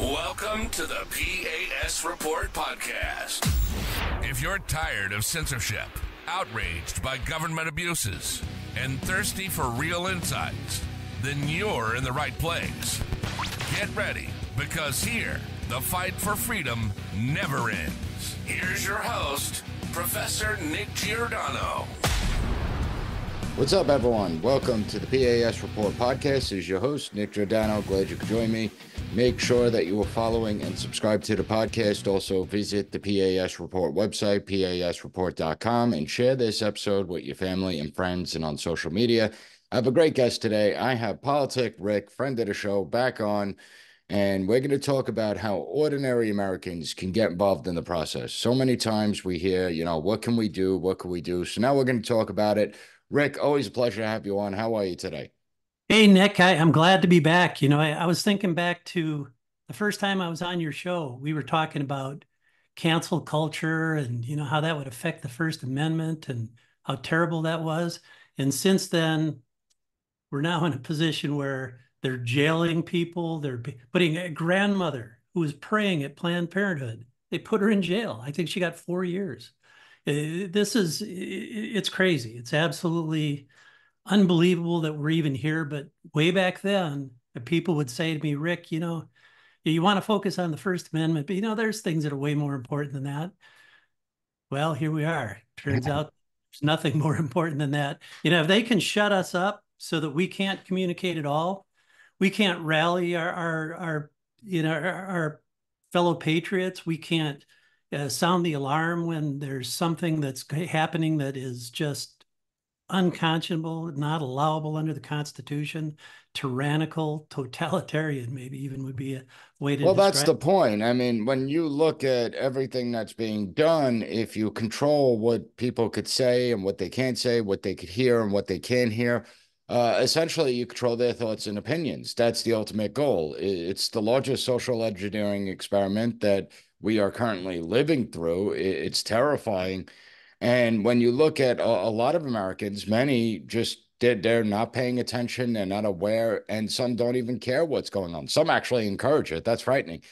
Welcome to the P.A.S. Report podcast. If you're tired of censorship, outraged by government abuses, and thirsty for real insights, then you're in the right place. Get ready, because here, the fight for freedom never ends. Here's your host, Professor Nick Giordano. What's up, everyone? Welcome to the P.A.S. Report podcast. This is your host, Nick Giordano. Glad you could join me. Make sure that you are following and subscribe to the podcast. Also, visit the P.A.S. Report website, pasreport.com, and share this episode with your family and friends and on social media. I have a great guest today. I have Politick Rick, friend of the show, back on, and we're going to talk about how ordinary Americans can get involved in the process. So many times we hear, what can we do? What can we do? So now we're going to talk about it. Rick, always a pleasure to have you on. How are you today? Hey, Nick, I'm glad to be back. I was thinking back to the first time I was on your show. We were talking about cancel culture and, how that would affect the First Amendment and how terrible that was. And since then, we're now in a position where they're jailing people. They're putting a grandmother who was praying at Planned Parenthood. They put her in jail. I think she got 4 years. It's crazy. It's absolutely unbelievable that we're even here. But way back then, people would say to me, Rick, you want to focus on the First Amendment, but there's things that are way more important than that. Well, here we are. Turns out there's nothing more important than that. If they can shut us up so that we can't communicate at all, we can't rally our fellow patriots. We can't sound the alarm when there's something that's happening that is just unconscionable, not allowable under the Constitution, tyrannical, totalitarian, maybe even would be a way to describe. That's the point. I mean, when you look at everything that's being done, if you control what people could say and what they can't say, what they could hear and what they can't hear, essentially you control their thoughts and opinions. That's the ultimate goal. It's the largest social engineering experiment that we are currently living through. It's terrifying. And when you look at a lot of Americans, many just they're not paying attention, they're not aware, and some don't even care what's going on. Some actually encourage it. That's frightening.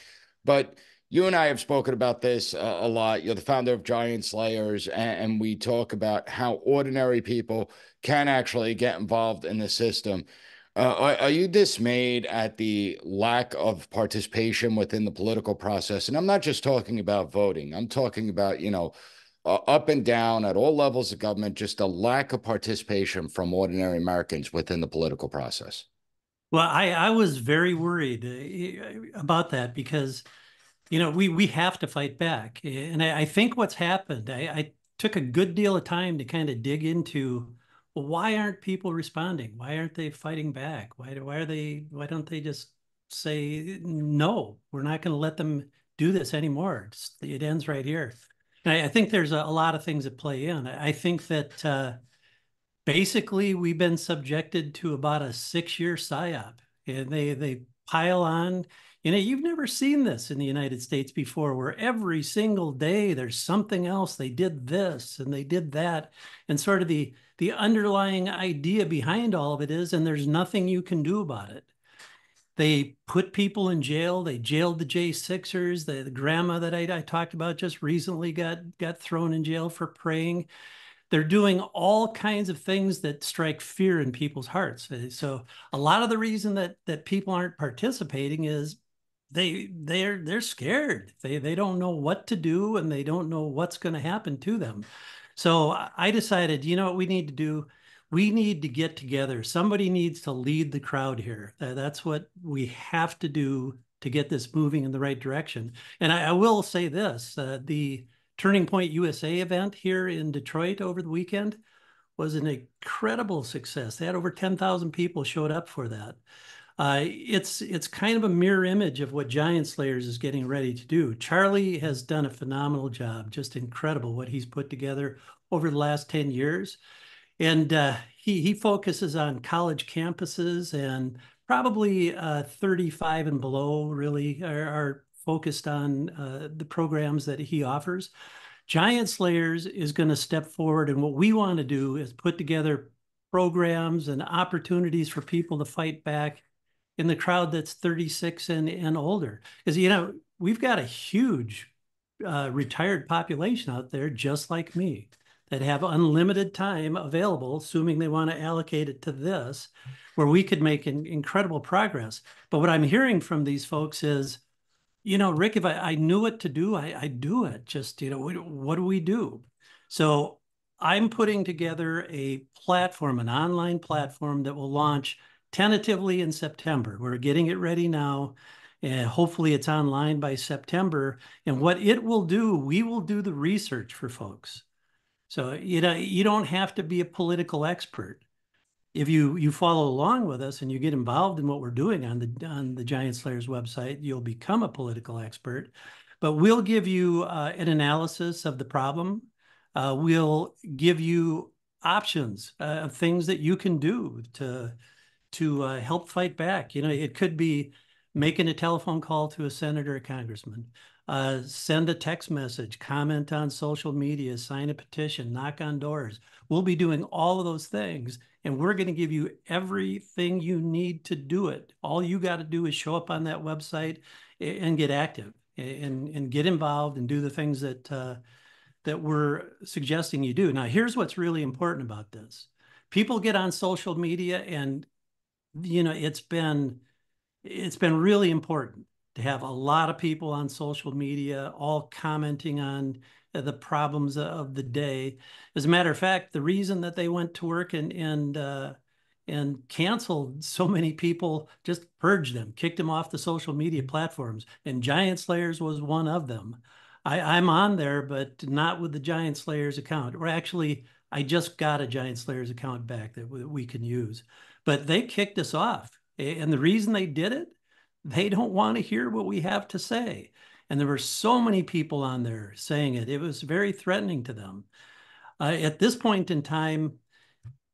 But you and I have spoken about this a lot. You're the founder of Giant Slayers, and we talk about how ordinary people can actually get involved in the system. Are you dismayed at the lack of participation within the political process? And I'm not just talking about voting. I'm talking about, up and down at all levels of government, just a lack of participation from ordinary Americans within the political process. Well, I was very worried about that because, we have to fight back. And I think what's happened, I took a good deal of time to kind of dig into, well, why aren't people responding? Why aren't they fighting back? Why don't they just say, no, we're not going to let them do this anymore. It ends right here. And I think there's a lot of things that play in. I think that basically we've been subjected to about a 6-year psyop, and they pile on. You've never seen this in the United States before, where every single day there's something else. They did this and they did that, and sort of the underlying idea behind all of it is, and there's nothing you can do about it. They put people in jail. They jailed the J6ers. The grandma that I talked about just recently got thrown in jail for praying. They're doing all kinds of things that strike fear in people's hearts. So a lot of the reason that people aren't participating is they're scared. They don't know what to do, and they don't know what's going to happen to them. So I decided, what we need to do? We need to get together. Somebody needs to lead the crowd here. That's what we have to do to get this moving in the right direction. And I will say this, the Turning Point USA event here in Detroit over the weekend was an incredible success. They had over 10,000 people showed up for that. It's kind of a mirror image of what Giant Slayers is getting ready to do. Charlie has done a phenomenal job, just incredible what he's put together over the last 10 years. And he focuses on college campuses, and probably 35 and below really are focused on the programs that he offers. Giant Slayers is going to step forward, and what we want to do is put together programs and opportunities for people to fight back in the crowd that's 36 and older. Because, you know, we've got a huge retired population out there, just like me, that have unlimited time available, assuming they want to allocate it to this, where we could make incredible progress. But what I'm hearing from these folks is, you know, Rick, if I knew what to do, I'd do it. Just, you know, what do we do? So I'm putting together a platform, an online platform that will launch tentatively in September. We're getting it ready now. And hopefully it's online by September. And what it will do, we will do the research for folks. So, you know, you don't have to be a political expert. If you follow along with us and you get involved in what we're doing on the Giant Slayers website, you'll become a political expert. But we'll give you an analysis of the problem. We'll give you options of things that you can do to help fight back. You know, it could be making a telephone call to a senator or congressman, send a text message, comment on social media, sign a petition, knock on doors. We'll be doing all of those things, and we're going to give you everything you need to do it. All you got to do is show up on that website and get active and get involved and do the things that we're suggesting you do. Now, here's what's really important about this. People get on social media and, you know, it's been really important to have a lot of people on social media all commenting on the problems of the day. As a matter of fact, the reason that they went to work and canceled so many people, just purged them, kicked them off the social media platforms, and Giant Slayers was one of them. I'm on there, but not with the Giant Slayers account. Or actually, I just got a Giant Slayers account back that we can use. But they kicked us off. And the reason they did it, they don't want to hear what we have to say. And there were so many people on there saying it. It was very threatening to them. At this point in time,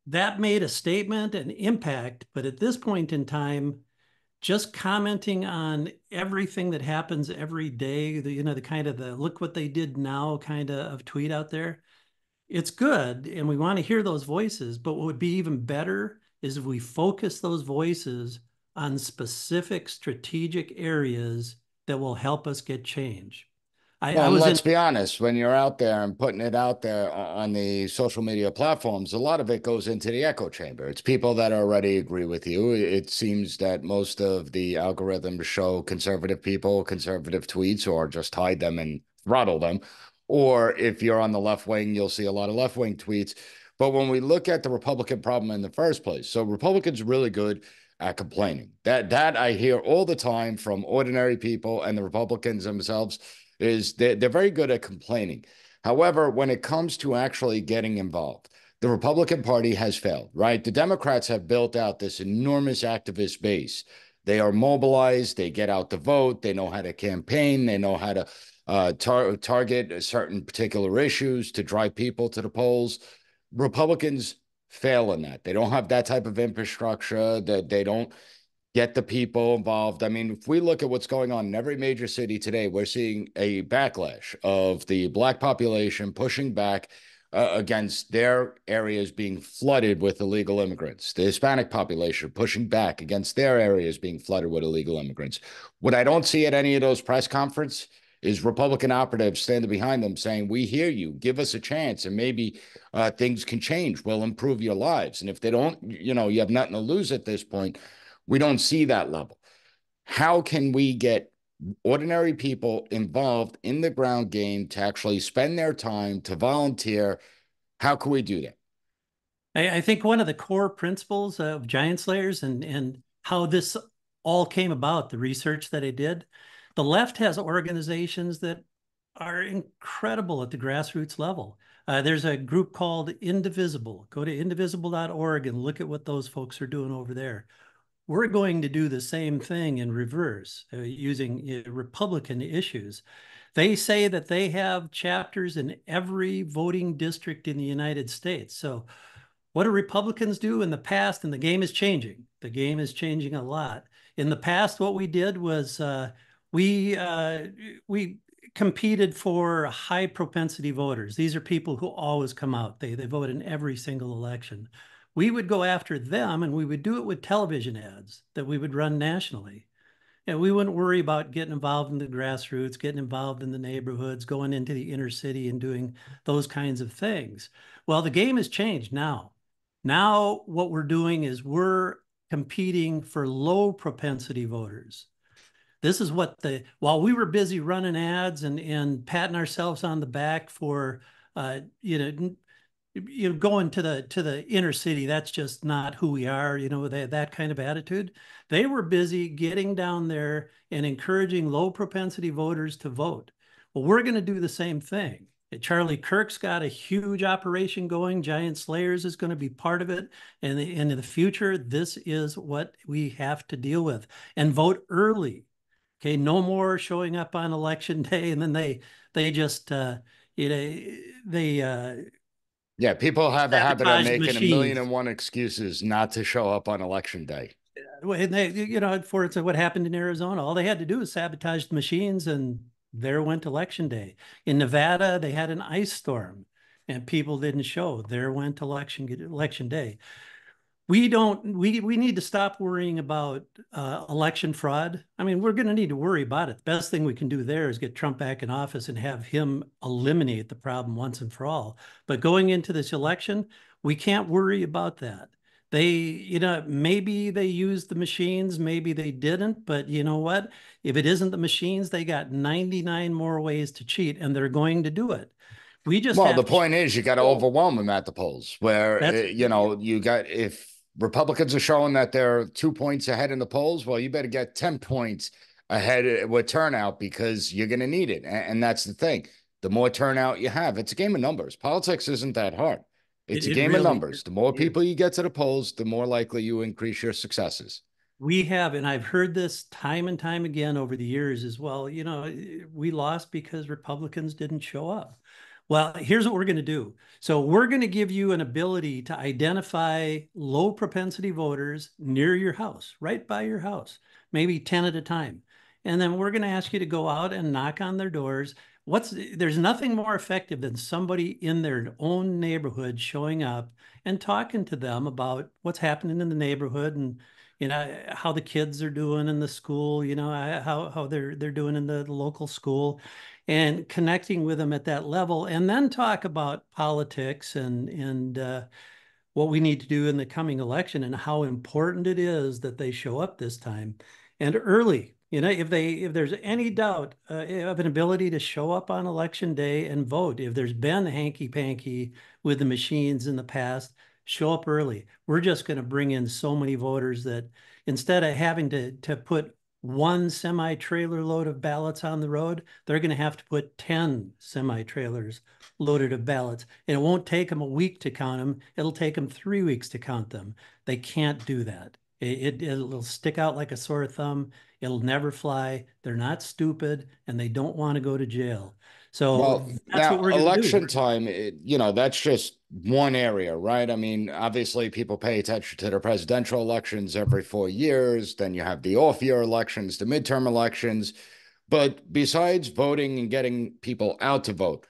that made a statement, an impact. But at this point in time, just commenting on everything that happens every day, the kind of the look what they did now kind of tweet out there, it's good. And we want to hear those voices. But what would be even better is if we focus those voices on specific strategic areas that will help us get change. Well, and let's be honest, when you're out there and putting it out there on the social media platforms, a lot of it goes into the echo chamber. It's people that already agree with you. It seems that most of the algorithms show conservative people, conservative tweets, or just hide them and throttle them. Or if you're on the left wing, you'll see a lot of left wing tweets. But when we look at the Republican problem in the first place, so Republicans are really good at complaining. That I hear all the time from ordinary people and the Republicans themselves is they're very good at complaining. However, when it comes to actually getting involved, the Republican Party has failed, right? The Democrats have built out this enormous activist base. They are mobilized. They get out to vote. They know how to campaign. They know how to target certain particular issues to drive people to the polls. Republicans fail in that. They don't have that type of infrastructure. That they don't get the people involved. I mean, if we look at what's going on in every major city today, we're seeing a backlash of the Black population pushing back against their areas being flooded with illegal immigrants. The Hispanic population pushing back against their areas being flooded with illegal immigrants. What I don't see at any of those press conferences is Republican operatives standing behind them saying, we hear you, give us a chance, and maybe things can change. We'll improve your lives. And if they don't, you know, you have nothing to lose at this point. We don't see that level. How can we get ordinary people involved in the ground game to actually spend their time, to volunteer? How can we do that? I think one of the core principles of Giant Slayers and how this all came about, the research that I did, the left has organizations that are incredible at the grassroots level. There's a group called Indivisible. Go to indivisible.org and look at what those folks are doing over there. We're going to do the same thing in reverse, using Republican issues. They say that they have chapters in every voting district in the United States. So what do Republicans do in the past? And the game is changing. The game is changing a lot. In the past, what we did was we competed for high propensity voters. These are people who always come out. They vote in every single election. we would go after them, and we would do it with television ads that we would run nationally. And we wouldn't worry about getting involved in the grassroots, getting involved in the neighborhoods, going into the inner city and doing those kinds of things. Well, the game has changed now. Now what we're doing is we're competing for low propensity voters. This is what while we were busy running ads and patting ourselves on the back for, going to the inner city, that's just not who we are, that kind of attitude. They were busy getting down there and encouraging low propensity voters to vote. Well, we're going to do the same thing. Charlie Kirk's got a huge operation going. Giant Slayers is going to be part of it. And in the future, this is what we have to deal with. And vote early. Okay, no more showing up on election day and then they just Yeah, people have a habit of sabotage making a million machines. and one excuses not to show up on election day. And they, for instance, what happened in Arizona, all they had to do was sabotage the machines, and there went election day. In Nevada, they had an ice storm, and people didn't show. There went election day. We need to stop worrying about election fraud. I mean, we're going to need to worry about it. The best thing we can do there is get Trump back in office and have him eliminate the problem once and for all. But going into this election, we can't worry about that. Maybe they used the machines, maybe they didn't, but you know what? If it isn't the machines, they got 99 more ways to cheat, and they're going to do it. We just Well, have the to point is you got to overwhelm them at the polls where, that's you got, if Republicans are showing that they're 2 points ahead in the polls, well, you better get 10 points ahead with turnout because you're going to need it. And that's the thing. The more turnout you have, it's a game of numbers. Politics isn't that hard. It's a it game of really numbers. The more is. people you get to the polls, the more likely you increase your successes. We have, and I've heard this time and time again over the years as well. We lost because Republicans didn't show up. Well, here's what we're going to do. So we're going to give you an ability to identify low propensity voters near your house, right by your house, maybe 10 at a time. And then we're going to ask you to go out and knock on their doors. There's nothing more effective than somebody in their own neighborhood showing up and talking to them about what's happening in the neighborhood and how the kids are doing in the school, how they're doing in the local school, and connecting with them at that level, and then talk about politics and what we need to do in the coming election and how important it is that they show up this time and early. If there's any doubt of an ability to show up on election day and vote, if there's been hanky panky with the machines in the past, show up early. We're just going to bring in so many voters that instead of having to put one semi-trailer load of ballots on the road, they're going to have to put 10 semi-trailers loaded of ballots. And it won't take them a week to count them. It'll take them 3 weeks to count them. They can't do that. It'll stick out like a sore thumb. It'll never fly. They're not stupid, and they don't want to go to jail. So Well, that's what now we're going to do. election time, that's just one area, right? I mean, obviously, people pay attention to the presidential elections every 4 years. Then you have the off-year elections, the midterm elections. But besides voting and getting people out to vote,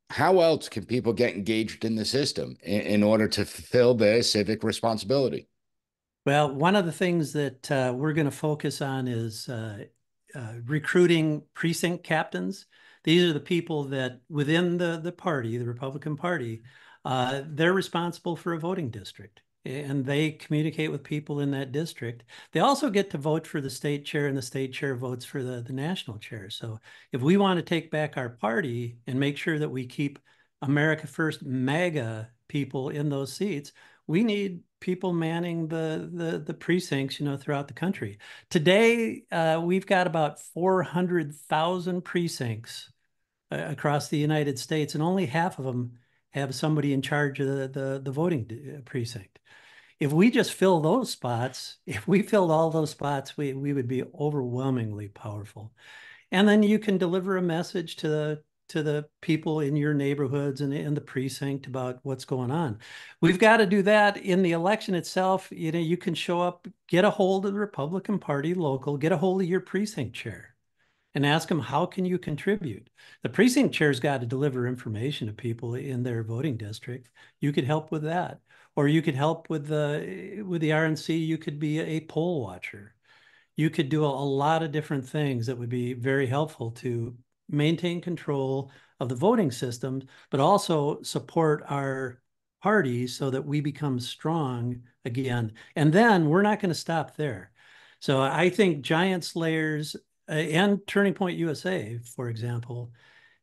how else can people get engaged in the system in order to fulfill their civic responsibility? Well, one of the things that we're going to focus on is recruiting precinct captains. These are the people that within the party, the Republican Party, they're responsible for a voting district, and they communicate with people in that district. They also get to vote for the state chair, and the state chair votes for the national chair. So if we want to take back our party and make sure that we keep America First MAGA people in those seats, we need people manning the precincts, throughout the country. Today, we've got about 400,000 precincts across the United States, and only half of them have somebody in charge of the voting precinct. If we just fill those spots, if we filled all those spots, we would be overwhelmingly powerful. And then you can deliver a message to the people in your neighborhoods and in the precinct about what's going on. We've got to do that in the election itself. You can show up, get a hold of the Republican Party local, get a hold of your precinct chair and ask them, how can you contribute? The precinct chair's got to deliver information to people in their voting district. You could help with that. or you could help with the RNC. You could be a poll watcher. You could do a lot of different things that would be very helpful to maintain control of the voting system, but also support our party so that we become strong again. And then we're not going to stop there. So I think Giant Slayers and Turning Point USA, for example,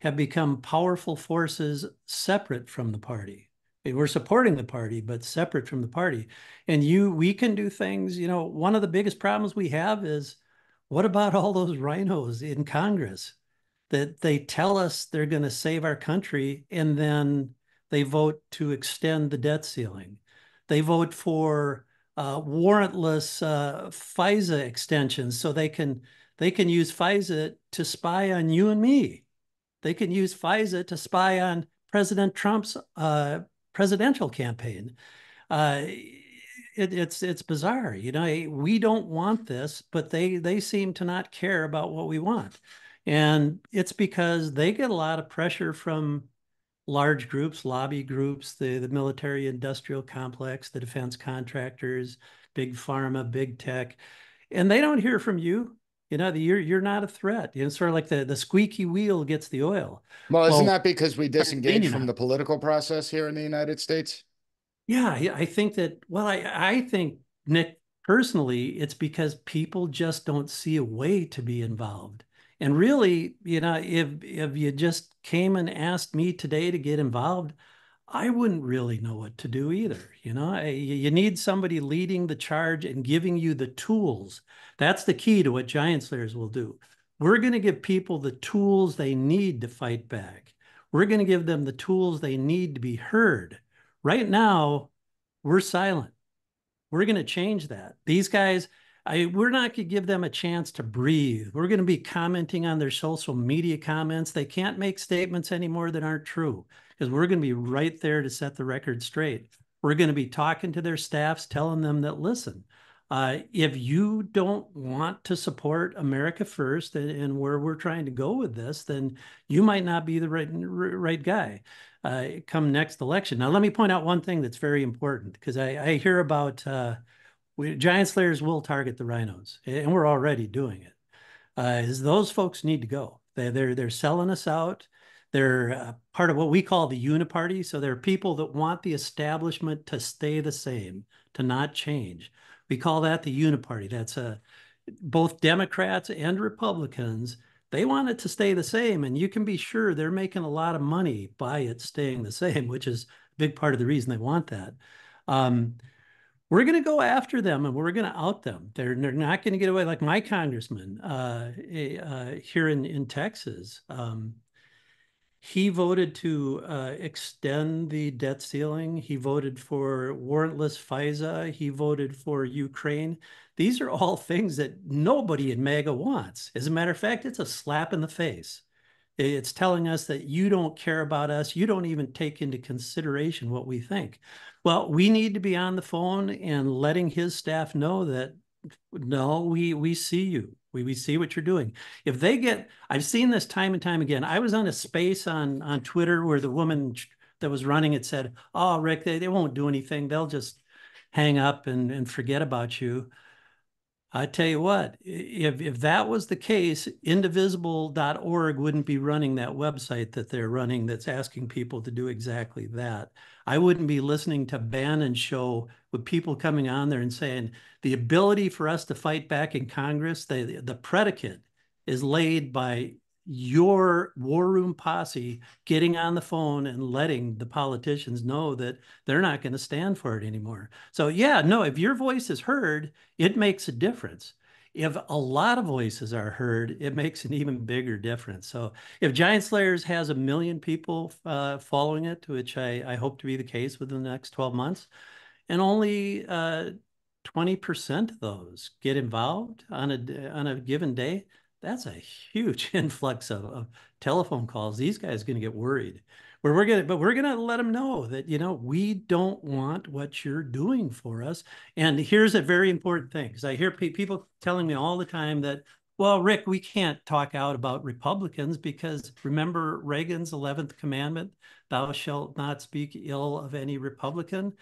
have become powerful forces separate from the party. We're supporting the party, but separate from the party. And we can do things, one of the biggest problems we have is, what about all those rhinos in Congress that they tell us they're going to save our country, and then they vote to extend the debt ceiling? They vote for warrantless FISA extensions so they can use FISA to spy on you and me. They can use FISA to spy on President Trump's presidential campaign. It's bizarre. We don't want this, but they seem to not care about what we want. And it's because they get a lot of pressure from large groups, lobby groups, the military industrial complex, the defense contractors, big pharma, big tech, and they don't hear from you. You're not a threat. Sort of like the squeaky wheel gets the oil. Well, isn't Well, that because we disengage from the political process here in the United States? yeah, I think that, well, I think, Nick, personally, it's because people just don't see a way to be involved. And really, if you just came and asked me today to get involved, I wouldn't really know what to do either. You need somebody leading the charge and giving you the tools. That's the key to what Giant Slayers will do. We're going to give people the tools they need to fight back. We're going to give them the tools they need to be heard. Right now, we're silent. We're going to change that. These guys, we're not going to give them a chance to breathe. We're going to be commenting on their social media comments. They can't make statements anymore that aren't true, because we're going to be right there to set the record straight. We're going to be talking to their staffs, telling them that, listen, if you don't want to support America first and where we're trying to go with this, then you might not be the right guy come next election. Now, let me point out one thing that's very important, because I hear about Giant Slayers will target the rhinos, and we're already doing it. Is those folks need to go. They're selling us out. They're part of what we call the uniparty. So they're people that want the establishment to stay the same, to not change. We call that the uniparty. That's both Democrats and Republicans. They want it to stay the same, and you can be sure they're making a lot of money by it staying the same, which is a big part of the reason they want that. We're going to go after them, and we're going to out them. They're not going to get away. Like my congressman here in Texas, he voted to extend the debt ceiling. He voted for warrantless FISA. He voted for Ukraine. These are all things that nobody in MAGA wants. As a matter of fact, it's a slap in the face. It's telling us that you don't care about us. You don't even take into consideration what we think. Well, we need to be on the phone and letting his staff know that, no, we see you. We see what you're doing. If they get, I've seen this time and time again. I was on a space on Twitter where the woman that was running it said, oh, Rick, they won't do anything. They'll just hang up and forget about you. I tell you what, if that was the case, indivisible.org wouldn't be running that website that they're running that's asking people to do exactly that. I wouldn't be listening to Bannon's show with people coming on there and saying the ability for us to fight back in Congress, the predicate is laid by your war room posse getting on the phone and letting the politicians know that they're not going to stand for it anymore. So yeah, no, if your voice is heard, it makes a difference. If a lot of voices are heard, it makes an even bigger difference. So if Giant Slayers has 1 million people following it, which I hope to be the case within the next 12 months, and only 20% of those get involved on a given day, that's a huge influx of telephone calls. These guys are going to get worried. But we're going to let them know that, we don't want what you're doing for us. And here's a very important thing, because I hear people telling me all the time that, well, Rick, we can't talk out about Republicans because remember Reagan's 11th commandment, thou shalt not speak ill of any Republican.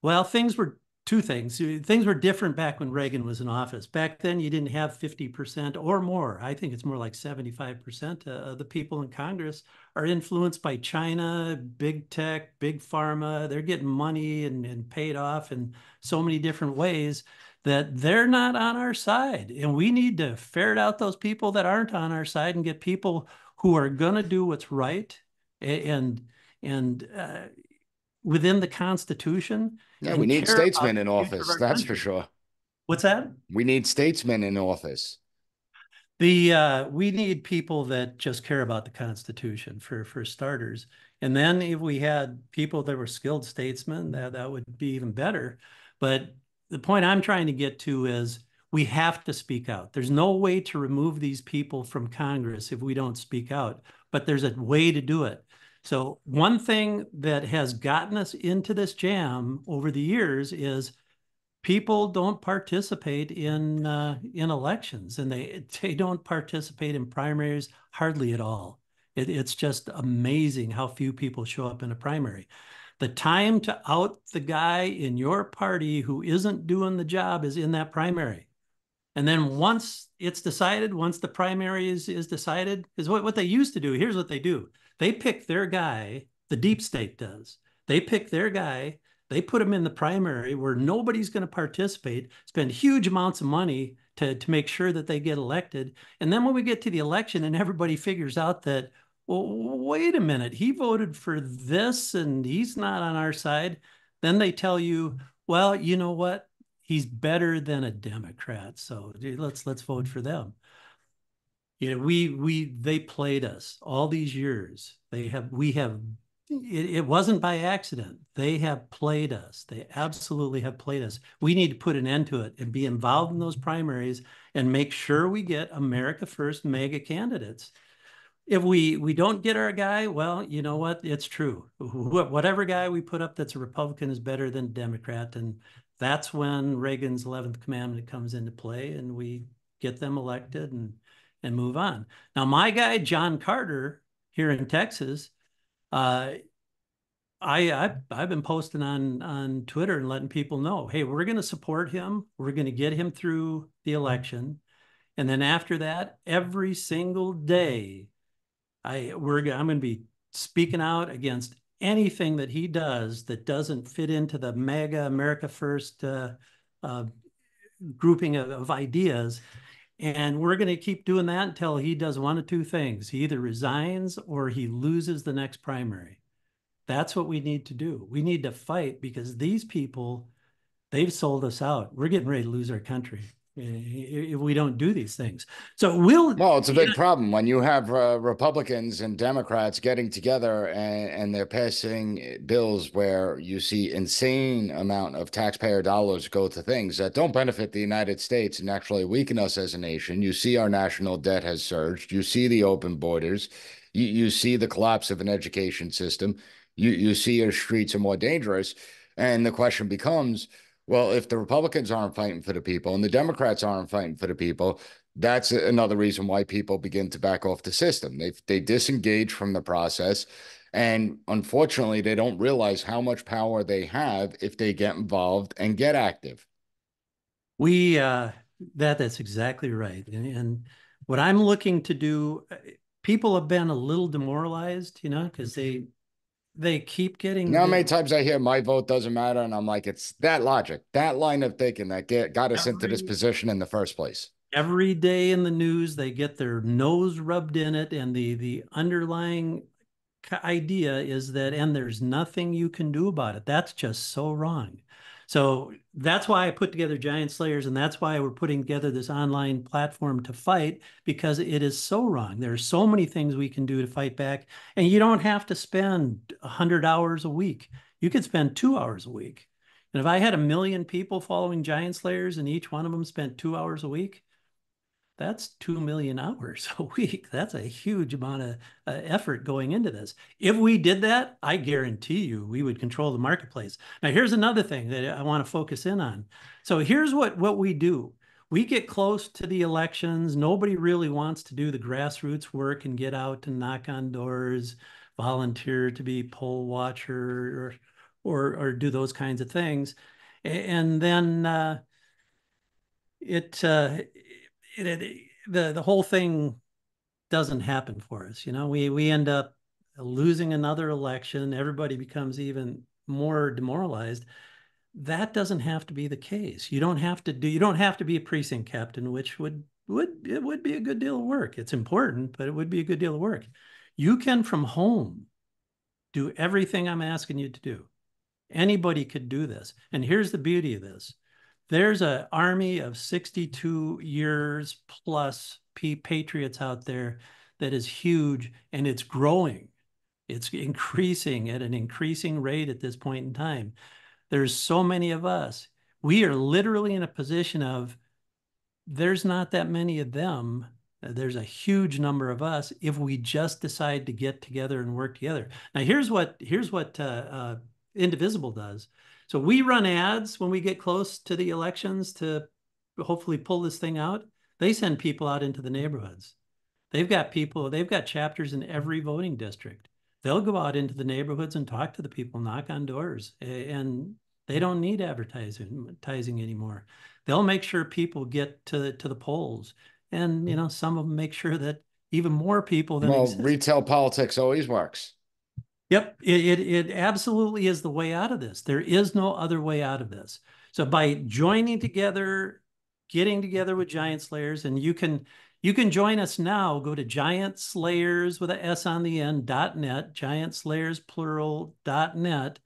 Well, things were two things. Things were different back when Reagan was in office. Back then, you didn't have 50% or more. I think it's more like 75% of the people in Congress are influenced by China, big tech, big pharma. They're getting money and paid off in so many different ways that they're not on our side. And we need to ferret out those people that aren't on our side and get people who are going to do what's right and within the Constitution Yeah, we and need care about statesmen in the future of office. our That's for country. sure. What's that? We need statesmen in office. We need people that just care about the Constitution for starters. And then if we had people that were skilled statesmen, that would be even better. But the point I'm trying to get to is we have to speak out. There's no way to remove these people from Congress if we don't speak out, but there's a way to do it. So one thing that has gotten us into this jam over the years is people don't participate in elections, and they don't participate in primaries hardly at all. It's just amazing how few people show up in a primary. The time to out the guy in your party who isn't doing the job is in that primary. And then once it's decided, once the primary is decided, is what they used to do. Here's what they do. They pick their guy, the deep state does. They pick their guy, they put him in the primary where nobody's going to participate, spend huge amounts of money to make sure that they get elected. And then when we get to the election and everybody figures out that, well, wait a minute, he voted for this and he's not on our side, then they tell you, well, you know what? He's better than a Democrat, so let's vote for them. You know, they played us all these years. We have. It wasn't by accident. They have played us. They absolutely have played us. We need to put an end to it and be involved in those primaries and make sure we get America First mega candidates. If we don't get our guy, well, you know what? It's true. Whatever guy we put up that's a Republican is better than a Democrat. And that's when Reagan's 11th commandment comes into play and we get them elected and move on. Now, my guy, John Carter, here in Texas, I've been posting on Twitter and letting people know, hey, we're going to support him. We're going to get him through the election. And then after that, every single day, I'm going to be speaking out against anything that he does that doesn't fit into the MAGA America First grouping of ideas. And we're going to keep doing that until he does one of two things. He either resigns or he loses the next primary. That's what we need to do. We need to fight because these people, they've sold us out. We're getting ready to lose our country if we don't do these things. So Well, it's a big problem when you have Republicans and Democrats getting together and they're passing bills where you see insane amount of taxpayer dollars go to things that don't benefit the United States and actually weaken us as a nation. You see our national debt has surged. You see the open borders. You see the collapse of an education system. You see our streets are more dangerous. And the question becomes, well, if the Republicans aren't fighting for the people and the Democrats aren't fighting for the people, that's another reason why people begin to back off the system. They disengage from the process. And unfortunately, they don't realize how much power they have if they get involved and get active. That's exactly right. And what I'm looking to do, people have been a little demoralized, because they keep You getting know how many the times I hear my vote doesn't matter? And I'm like, it's that logic, that line of thinking that got us into this position in the first place. every day in the news, they get their nose rubbed in it, and the underlying idea is that, and there's nothing you can do about it. That's just so wrong. So that's why I put together Giant Slayers, and that's why we're putting together this online platform to fight, because it is so wrong. There are so many things we can do to fight back, and you don't have to spend 100 hours a week. You could spend 2 hours a week. And if I had 1 million people following Giant Slayers and each one of them spent 2 hours a week, that's 2 million hours a week. That's a huge amount of effort going into this. If we did that, I guarantee you we would control the marketplace. Now, here's another thing that I want to focus in on. So here's what we do. We get close to the elections. Nobody really wants to do the grassroots work and get out and knock on doors, volunteer to be poll watcher or do those kinds of things. And then the whole thing doesn't happen for us. We end up losing another election. Everybody becomes even more demoralized. That doesn't have to be the case. You don't have to be a precinct captain, which would be a good deal of work. It's important, but it would be a good deal of work. You can from home do everything I'm asking you to do. Anybody could do this. And here's the beauty of this. There's an army of 62 years plus patriots out there that is huge, and it's growing. It's increasing at an increasing rate at this point in time. There's so many of us. We are literally in a position of, there's not that many of them. There's a huge number of us if we just decide to get together and work together. Now, here's what Indivisible does. So we run ads when we get close to the elections to hopefully pull this thing out. They send people out into the neighborhoods. They've got chapters in every voting district. They'll go out into the neighborhoods and talk to the people, knock on doors, and they don't need advertising anymore. They'll make sure people get to the polls. And, some of them make sure that even more people than exist. Retail politics always works. Yep, it absolutely is the way out of this. There is no other way out of this. So by joining together, getting together with Giant Slayers, and you can join us now. Go to giantslayers with a S on the end .net, giantslayersplural.net,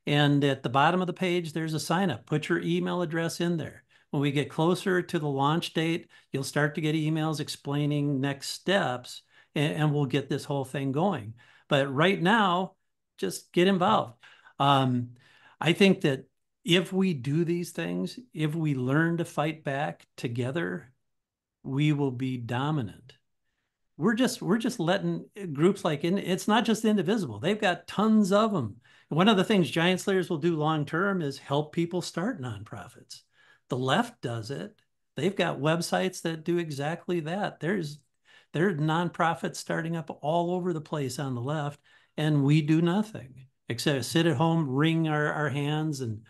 and at the bottom of the page there's a sign up. Put your email address in there. When we get closer to the launch date, you'll start to get emails explaining next steps, and we'll get this whole thing going. But right now, just get involved. I think that if we do these things, if we learn to fight back together, we will be dominant. We're just letting groups like, it's not just Indivisible. They've got tons of them. One of the things Giant Slayers will do long-term is help people start nonprofits. The left does it. They've got websites that do exactly that. There are nonprofits starting up all over the place on the left, and we do nothing except sit at home, wring our hands, and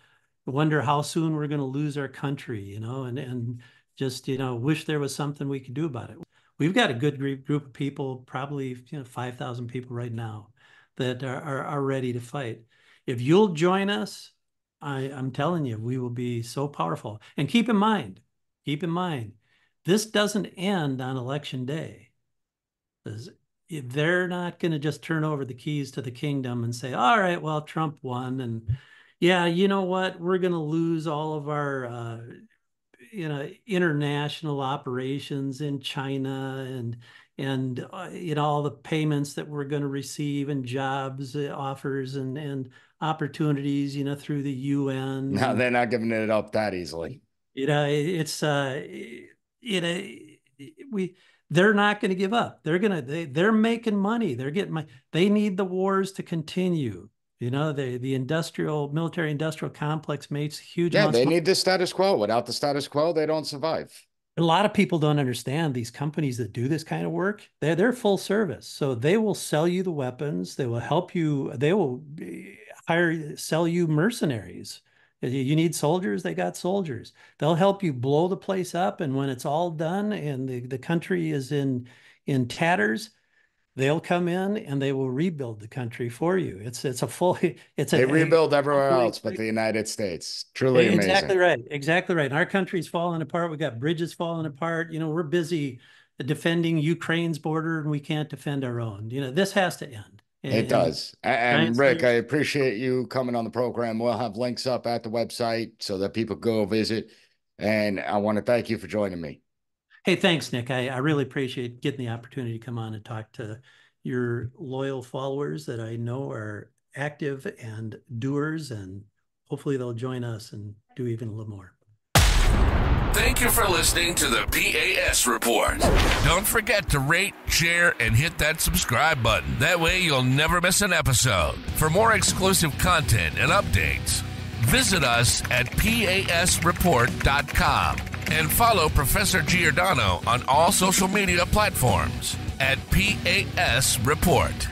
wonder how soon we're going to lose our country, and just, wish there was something we could do about it. We've got a good group of people, probably 5,000 people right now, that are ready to fight. If you'll join us, I'm telling you, we will be so powerful. And keep in mind, this doesn't end on election day. They're not going to just turn over the keys to the kingdom and say, all right, well, Trump won. And yeah, you know what? We're going to lose all of our, international operations in China and all the payments that we're going to receive and jobs offers and opportunities, through the UN. No, they're not giving it up that easily. They're not going to give up. They're making money. They're getting money. They need the wars to continue. The military industrial complex makes huge amounts of money. They need the status quo. Without the status quo, they don't survive. A lot of people don't understand these companies that do this kind of work. They're full service. So they will sell you the weapons. They will help you. They will sell you mercenaries. You need soldiers, they got soldiers. They'll help you blow the place up, and when it's all done and the country is in tatters, they'll come in and they will rebuild the country for you. They rebuild everywhere else but the United States. Truly amazing. Exactly right. Our country's falling apart. We got bridges falling apart. We're busy defending Ukraine's border, and we can't defend our own. This has to end. It does. And Rick, I appreciate you coming on the program. We'll have links up at the website so that people go visit. And I want to thank you for joining me. Hey, thanks, Nick. I really appreciate getting the opportunity to come on and talk to your loyal followers that I know are active and doers, and hopefully they'll join us and do even a little more. Thank you for listening to the P.A.S. Report. Don't forget to rate, share, and hit that subscribe button. That way you'll never miss an episode. For more exclusive content and updates, visit us at PASreport.com and follow Professor Giordano on all social media platforms at P.A.S. Report.